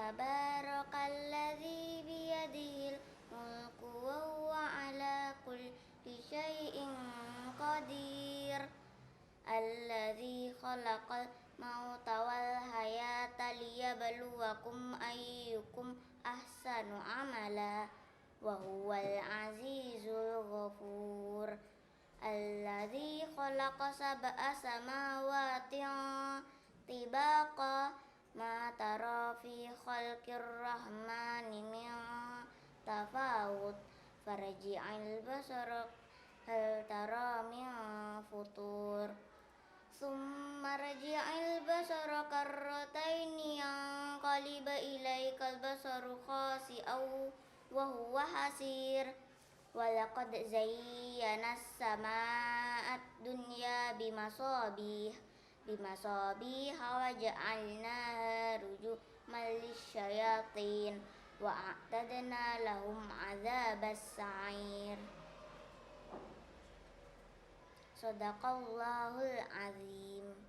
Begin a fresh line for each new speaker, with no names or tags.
Tabarakalladzi biyadihil mulku wa huwa ala kulli syai'in qadir. Alladzi khalaqal mauta wal hayata liyabluwakum ayyukum ahsanu amala wa huwal azizul ghafur. Alladzi khalaqa sab'a samawatin tibaqa ma tara fi khalqir rahmani min tafawut farji'il basara hal tara min futur summa raji'il basara karrataini yanqaliba ilaikal basaru khasi'aw wa huwa hasir. Walaqad zayyana as-samaa'a ad-dunya bimasabiha wa ja'alnaha rujuman lisyayatin wa a'tadna lahum 'adzabas sa'ir. Shadaqallahul azim.